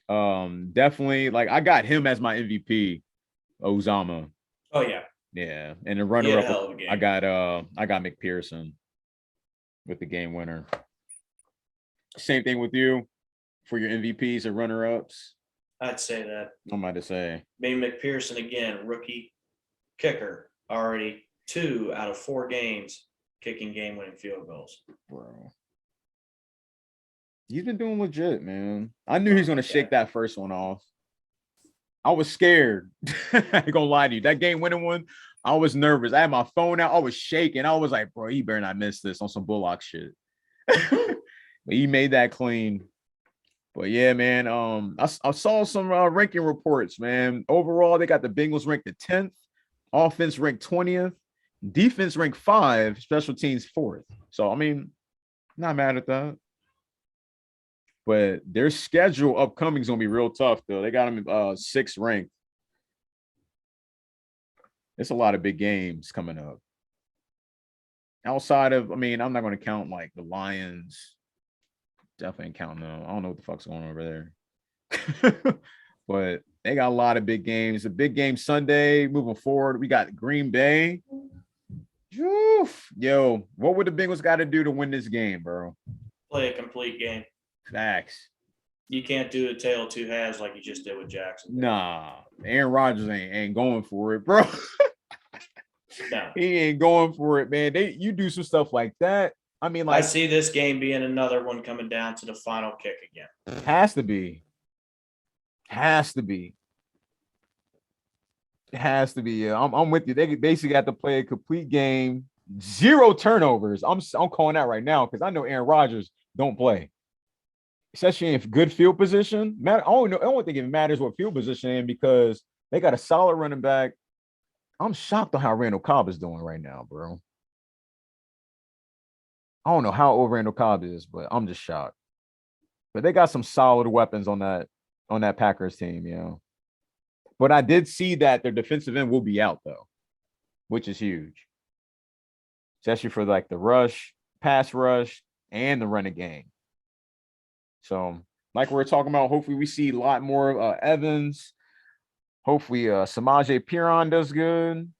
Definitely, like I got him as my MVP, Uzama. Oh yeah. Yeah. And the runner up, I got McPherson with the game winner. Same thing with you for your MVPs and runner-ups. I'd say that. I'm about to say. Maybe McPherson again, rookie kicker, already 2 out of 4 games kicking game-winning field goals. Bro. He's been doing legit, man. I knew he was going to shake that first one off. I was scared. I ain't gonna lie to you. That game-winning one, I was nervous. I had my phone out. I was shaking. I was like, bro, he better not miss this on some Bullock shit. But he made that clean. But yeah, man, I saw some ranking reports, man. Overall, they got the Bengals ranked the 10th, offense ranked 20th, defense ranked 5, special teams 4th. So, I mean, not mad at that. But their schedule upcoming is going to be real tough, though. They got them 6th ranked. It's a lot of big games coming up. Outside of, I mean, I'm not going to count like the Lions. Definitely ain't counting them. I don't know what the fuck's going on over there. But they got a lot of big games. A big game Sunday moving forward. We got Green Bay. Oof. Yo, what would the Bengals got to do to win this game, bro? Play a complete game. Facts. You can't do a tale of 2 halves like you just did with Jacksonville. Nah, Aaron Rodgers ain't going for it, bro. No. He ain't going for it, man. You do some stuff like that. I mean, like I see this game being another one coming down to the final kick again. Has to be. Yeah, I'm with you. They basically got to play a complete game, 0 turnovers. I'm calling that right now because I know Aaron Rodgers don't play. Especially in good field position. I don't think it matters what field position in because they got a solid running back. I'm shocked on how Randall Cobb is doing right now, bro. I don't know how old Randall Cobb is, but I'm just shocked. But they got some solid weapons on that Packers team, But I did see that their defensive end will be out though, which is huge. Especially for like the rush, pass rush, and the running game. So, like we're talking about, hopefully we see a lot more of Evans. Hopefully Samaje Perine does good.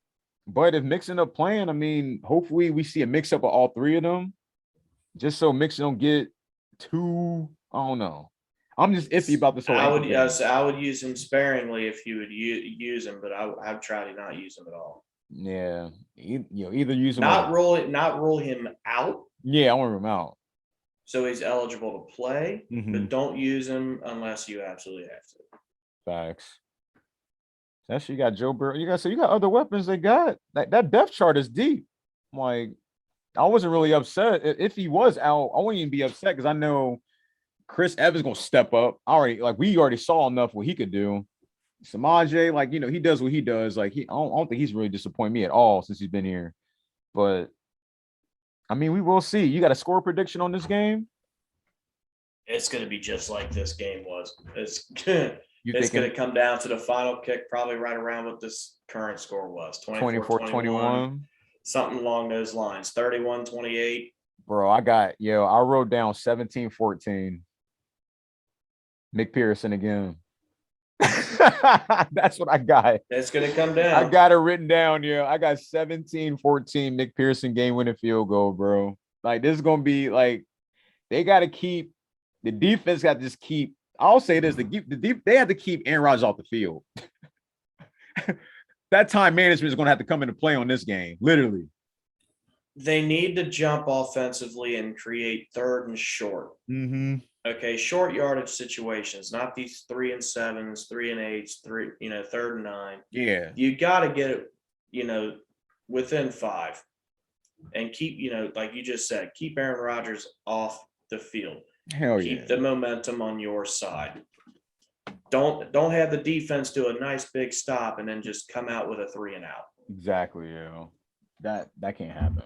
But if Mixon up playing, I mean, hopefully we see a mix-up of all 3 of them. Just so Mixon don't get too, I don't know. I'm just iffy about this whole. I would use him sparingly if you would use him, but I'd try to not use him at all. Yeah, either use him. Not rule him out. Yeah, I want him out. So he's eligible to play, Mm-hmm. but don't use him unless you absolutely have to. Facts. Actually, you got Joe Burrow. You got other weapons they got. That depth chart is deep. Like, I wasn't really upset. If he was out, I wouldn't even be upset because I know Chris Evans gonna step up. We already saw enough what he could do. Samaje, he does what he does. Like, I don't think he's really disappointed me at all since he's been here. But I mean, we will see. You got a score prediction on this game? It's going to be just like this game was. It's going to come down to the final kick, probably right around what this current score was. 24-21. Something along those lines. 31-28. Bro, I wrote down 17-14. McPherson again. That's what I got. It's going to come down. I got it written down, I got 17-14 McPherson game-winning field goal, bro. Like, this is going to be, like, they got to keep – the defense got to just keep – I'll say this. They have to keep Aaron Rodgers off the field. That time management is going to have to come into play on this game, literally. They need to jump offensively and create third and short. Mm-hmm. Okay, short yardage situations, not these 3 and 7s, 3 and 8s, 3rd and 9. Yeah. You got to get it, within 5 and keep, like you just said, keep Aaron Rodgers off the field. Hell keep yeah. the momentum on your side. Don't have the defense do a nice big stop and then just come out with a 3 and out. Exactly, That can't happen.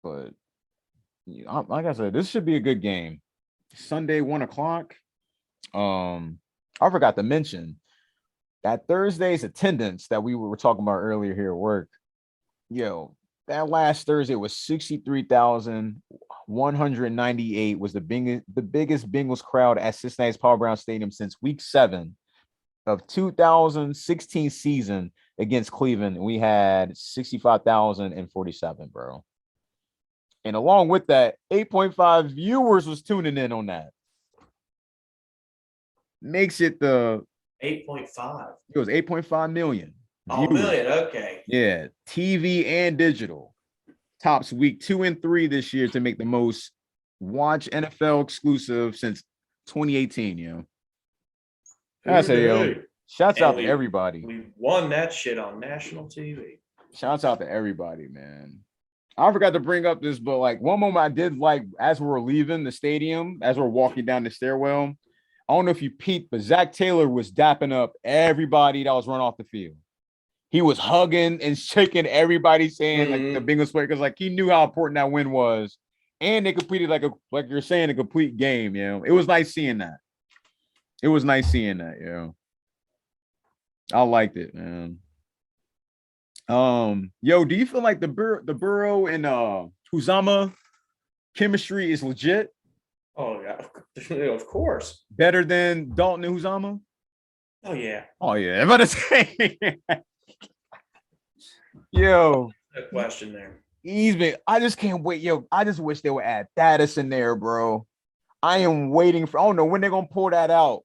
But like I said, this should be a good game. Sunday, 1:00. I forgot to mention that Thursday's attendance that we were talking about earlier here at work. That last Thursday was 63,198 was the biggest Bengals crowd at Cincinnati's Paul Brown Stadium since week 7 of 2016 season against Cleveland. We had 65,047, bro. And along with that, 8.5 viewers was tuning in on that. Makes it 8.5. It was 8.5 million. Oh, million. Okay. Yeah. TV and digital. Tops week 2 and 3 this year to make the most watch NFL exclusive since 2018, I say, shouts out to everybody. We won that shit on national TV. Shouts out to everybody, man. I forgot to bring up this, but like one moment I did like as we were leaving the stadium, as we're walking down the stairwell. I don't know if you peeped, but Zach Taylor was dapping up everybody that was run off the field. He was hugging and shaking everybody, saying like the Bengals player, because like he knew how important that win was, and they completed like you're saying a complete game. It was nice seeing that. I liked it, man. Do you feel like the Burrow and Uzomah chemistry is legit? Oh yeah, of course. Better than Dalton and Uzomah? Oh yeah. I'm about to say. No question there. I just can't wait. I just wish they would add Thaddeus in there, bro. I am waiting for. I don't know when they're gonna pull that out.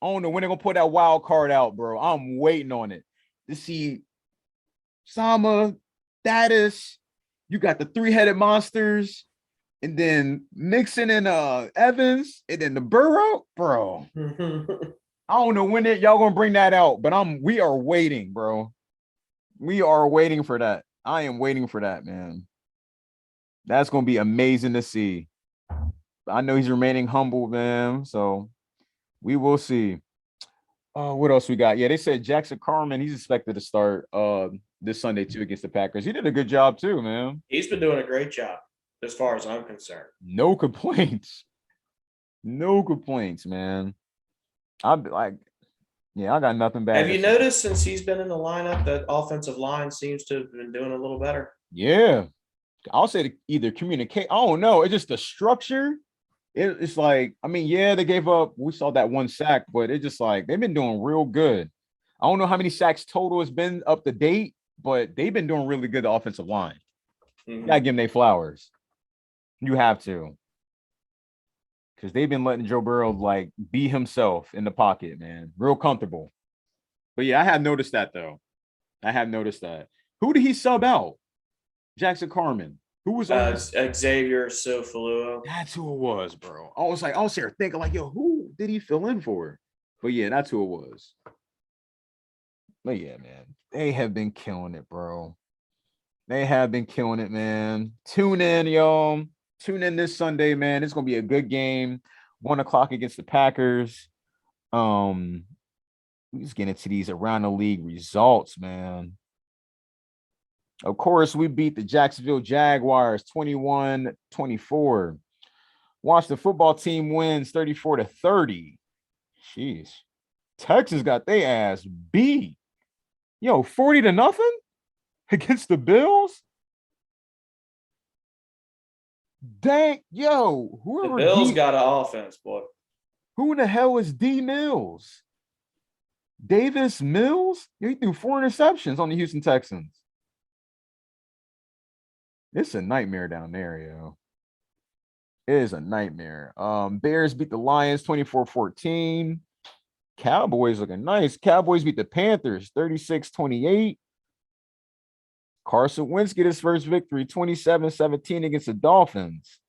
I don't know when they're gonna pull that wild card out, bro. I'm waiting on it to see Sama, Thaddeus. You got the 3-headed monsters, and then Mixon and Evans, and then the Burrow, bro. I don't know when y'all gonna bring that out, but we are waiting, bro. We are waiting for that. I am waiting for that, man. That's gonna be amazing to see. I know he's remaining humble, man. So we will see. What else we got? Yeah, they said Jackson Carman, he's expected to start this Sunday too against the Packers. He did a good job too, man. He's been doing a great job as far as I'm concerned. No complaints. No complaints, man. I'm like, I got nothing bad. Have you noticed since he's been in the lineup that offensive line seems to have been doing a little better? Yeah. I'll say either communicate. I don't know. It's just the structure. It's like, they gave up. We saw that 1 sack, but it's just like they've been doing real good. I don't know how many sacks total has been up to date, but they've been doing really good, the offensive line. You gotta give them their flowers. You have to. Because they've been letting Joe Burrow like be himself in the pocket, man. Real comfortable. But yeah, I have noticed that though. Who did he sub out? Jackson Carman. Who was Xavier Sofalua? That's who it was, bro. I was here thinking like, who did he fill in for? But yeah, that's who it was. But yeah, man, they have been killing it, bro. They have been killing it, man. Tune in, y'all. Tune in this Sunday, man. It's gonna be a good game. 1:00 against the Packers. We just get into these around the league results, man. Of course, we beat the Jacksonville Jaguars 21-24. Washington football team wins 34-30. Jeez. Texas got their ass beat. 40-0 against the Bills. Dang, yo, The whoever Bills D, got an offense, boy. who in the hell is D Mills? Davis Mills? He threw 4 interceptions on the Houston Texans. It's a nightmare down there, yo. It is a nightmare. Bears beat the Lions 24-14. Cowboys looking nice. Cowboys beat the Panthers 36-28. Carson Wentz get his first victory 27-17 against the Dolphins.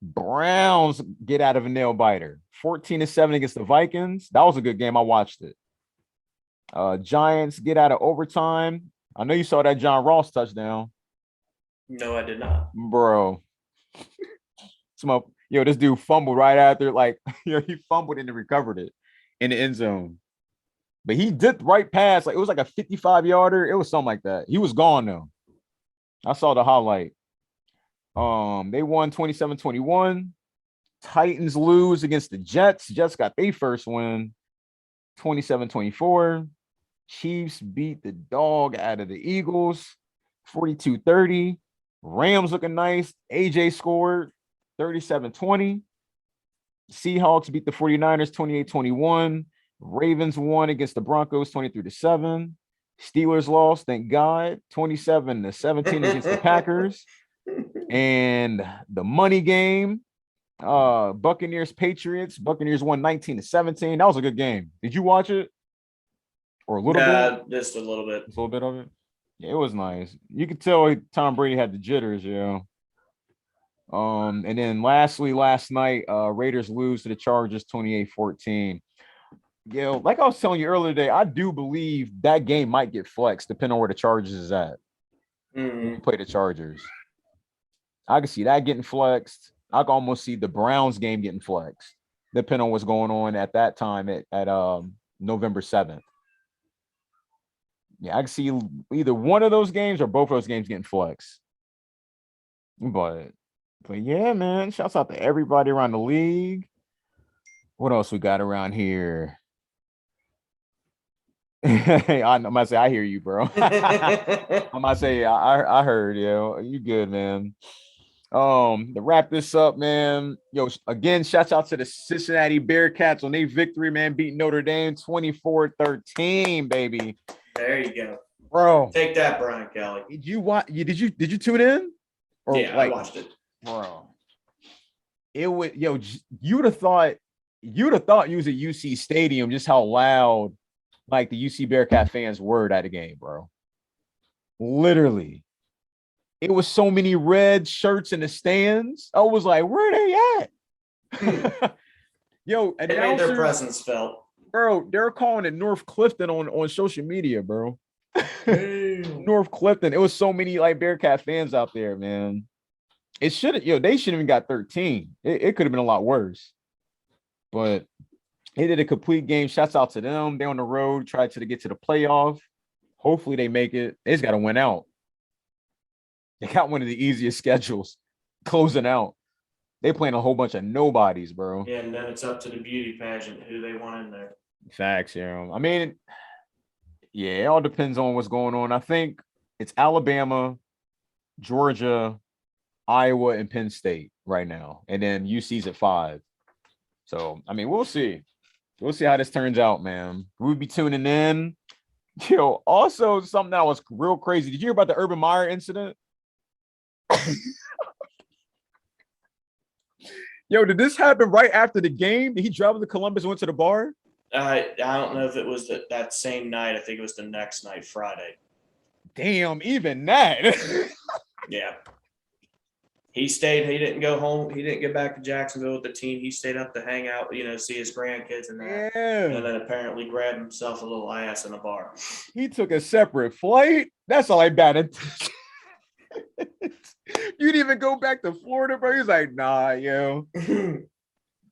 Browns get out of a nail biter 14-7 against the Vikings. That was a good game. I watched it. Giants get out of overtime. I know you saw that John Ross touchdown. No, I did not. Bro. This dude fumbled right after, like, he fumbled and then recovered it in the end zone. But he did right past, like, it was like a 55-yarder. It was something like that. He was gone, though. I saw the highlight. They won 27-21. Titans lose against the Jets. Jets got their first win, 27-24. Chiefs beat the dog out of the Eagles, 42-30. Rams looking nice. AJ scored 37-20. Seahawks beat the 49ers 28-21. Ravens won against the Broncos 23-7. Steelers lost, thank God, 27-17 against the Packers. And the money game, Buccaneers Patriots. Buccaneers won 19-17. That was a good game. Did you watch it? Or a little bit? Just a little bit. Just a little bit of it. Yeah, it was nice. You could tell Tom Brady had the jitters, And then lastly, last night, Raiders lose to the Chargers 28-14. Like I was telling you earlier today, I do believe that game might get flexed depending on where the Chargers is at. Play the Chargers. I can see that getting flexed. I can almost see the Browns game getting flexed, depending on what's going on at that time at November 7th. Yeah, I can see either one of those games or both of those games getting flexed. But yeah, man, shouts out to everybody around the league. What else we got around here? I'm gonna say I hear you, bro. I'm gonna say I heard you. You good, man. To wrap this up, man. Again, shouts out to the Cincinnati Bearcats on their victory, man, beating Notre Dame 24-13, baby. There you go, bro. Take that, Brian Kelly. Did you watch? Did you tune in? Or, yeah, I watched it, bro. It would, you'd have thought you was at UC Stadium, just how loud like the UC Bearcat fans were at the game, bro. Literally. It was so many red shirts in the stands. I was like, where are they at? And they made their presence felt. Bro, they're calling it North Clifton on social media, bro. North Clifton. It was so many like Bearcat fans out there, man. It should have, they shouldn't even got 13. It could have been a lot worse. But they did a complete game. Shouts out to them. They're on the road, tried to get to the playoff. Hopefully they make it. They just got to win out. They got one of the easiest schedules closing out. They playing a whole bunch of nobodies, bro. Yeah, and then it's up to the beauty pageant who they want in there. Facts, I mean, yeah, it all depends on what's going on. I think it's Alabama, Georgia, Iowa, and Penn State right now. And then UC's at 5. So, I mean, we'll see. We'll see how this turns out, man. We'll be tuning in. Also something that was real crazy. Did you hear about the Urban Meyer incident? Did this happen right after the game? Did he travel to Columbus and went to the bar? I don't know if it was that same night. I think it was the next night, Friday. Damn, even that. Yeah. He stayed. He didn't go home. He didn't get back to Jacksonville with the team. He stayed up to hang out, see his grandkids and that. Yeah. And then apparently grabbed himself a little ass in a bar. He took a separate flight. That's all I batted. You didn't even go back to Florida, bro. He's like, nah, Dang,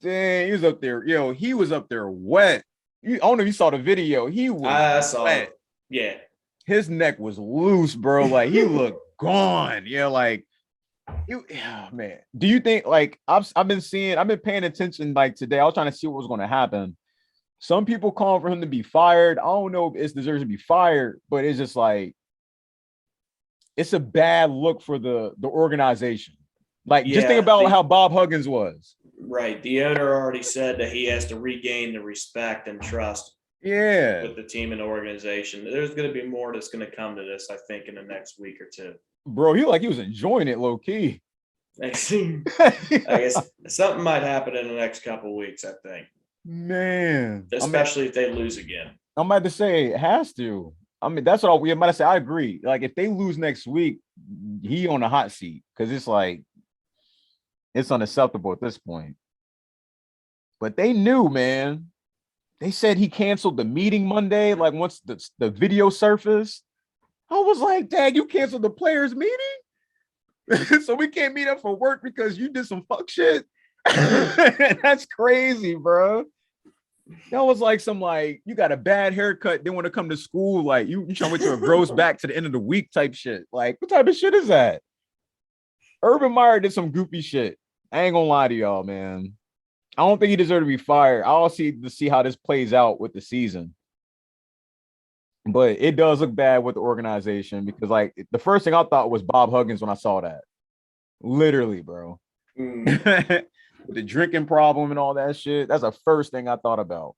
he was up there. He was up there wet. I don't know if you saw the video. He was wet. It. Yeah. His neck was loose, bro. Like, he looked gone. Man. Do you think, like, I've been paying attention, like, today. I was trying to see what was going to happen. Some people calling for him to be fired. I don't know if it deserves to be fired, but it's just like, it's a bad look for the organization. Like, just Yeah, think about how Bob Huggins was. Right. The owner already said that he has to regain the respect and trust Yeah. with the team and the organization. There's going to be more that's going to come to this, I think, in the next week or two. Bro, he was enjoying it low key. I guess something might happen in the next couple of weeks, I think. Man. Especially if they lose again. I'm about to say it has to. I mean, that's what I'm about to say. I agree. Like, if they lose next week, he on the hot seat because it's like it's unacceptable at this point. But they knew, man. They said he canceled the meeting Monday. Like, once the video surfaced, I was like, "Dad, you canceled the players' meeting, so we can't meet up for work because you did some fuck shit." That's crazy, bro. That was like you got a bad haircut, didn't want to come to school, like you trying to wait till it grows back to the end of the week type shit. Like, what type of shit is that? Urban Meyer did some goofy shit. I ain't gonna lie to y'all, man. I don't think he deserved to be fired. I'll see how this plays out with the season. But it does look bad with the organization because, like, the first thing I thought was Bob Huggins when I saw that. Literally, bro. The drinking problem and all that shit. That's the first thing I thought about.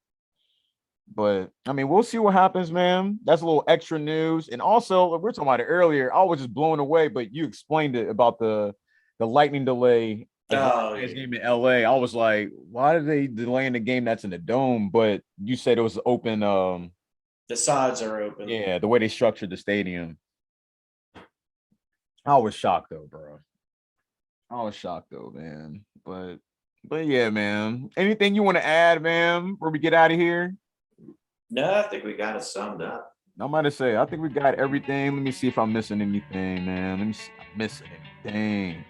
But I mean, we'll see what happens, man. That's a little extra news. And also, we were talking about it earlier. I was just blown away, but you explained it about the lightning delay. Game in LA. I was like, why did they delay in the game that's in the dome? But you said it was open. The sides are open. Yeah, the way they structured the stadium. I was shocked though, bro. Man. But yeah, man. Anything you want to add, man, before we get out of here? No, I think we got it summed up. I'm about to say, I think we got everything. Let me see if I'm missing anything, man. Let me see if I'm missing anything.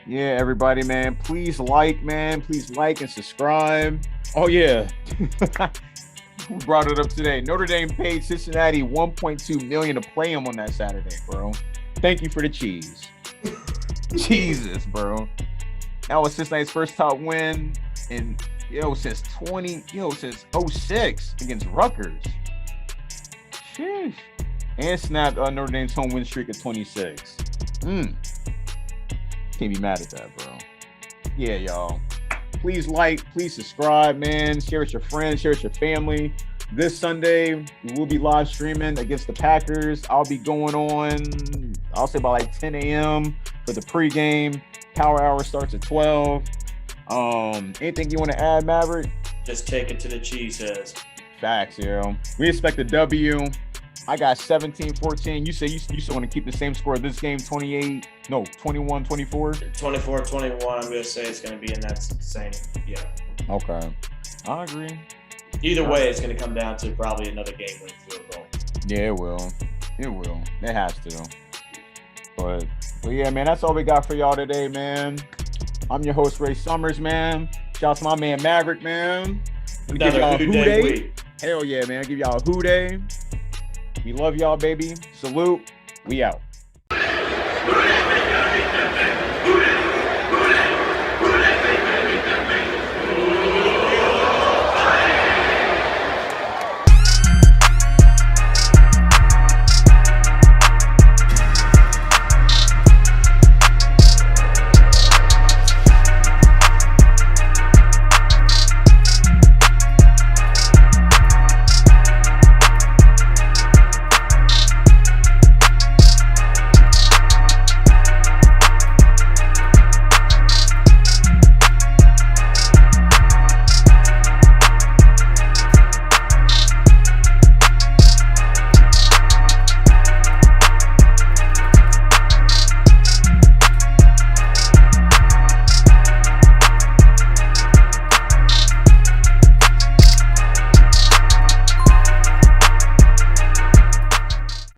Yeah, everybody, man. Please like, man. Please like and subscribe. Oh, yeah. Who brought it up today? Notre Dame paid Cincinnati $1.2 million to play him on that Saturday, bro. Thank you for the cheese. Jesus, bro. That was Cincinnati's first top win in since 06 against Rutgers. Sheesh. And snapped Notre Dame's home win streak at 26. Can't be mad at that, bro. Yeah, y'all. Please like, please subscribe, man. Share with your friends, share with your family. This Sunday, we will be live streaming against the Packers. I'll be going on, I'll say about like 10 a.m. for the pregame. Power hour starts at 12. Anything you want to add, Maverick? Just take it to the cheeseheads. Facts, yo. We expect a W. I got 17-14. You say you still want to keep the same score of this game, 21-24? 24-21. I'm going to say it's going to be in that same, yeah. Okay. I agree. Either way, it's going to come down to probably another game-winning field goal. Yeah, it will. It has to. But yeah, man, that's all we got for y'all today, man. I'm your host, Ray Summers, man. Shout out to my man, Maverick, man. Give y'all a Hoo-Day. Hell yeah, man. I'll give y'all a Hoo-Day. We love y'all, baby. Salute. We out.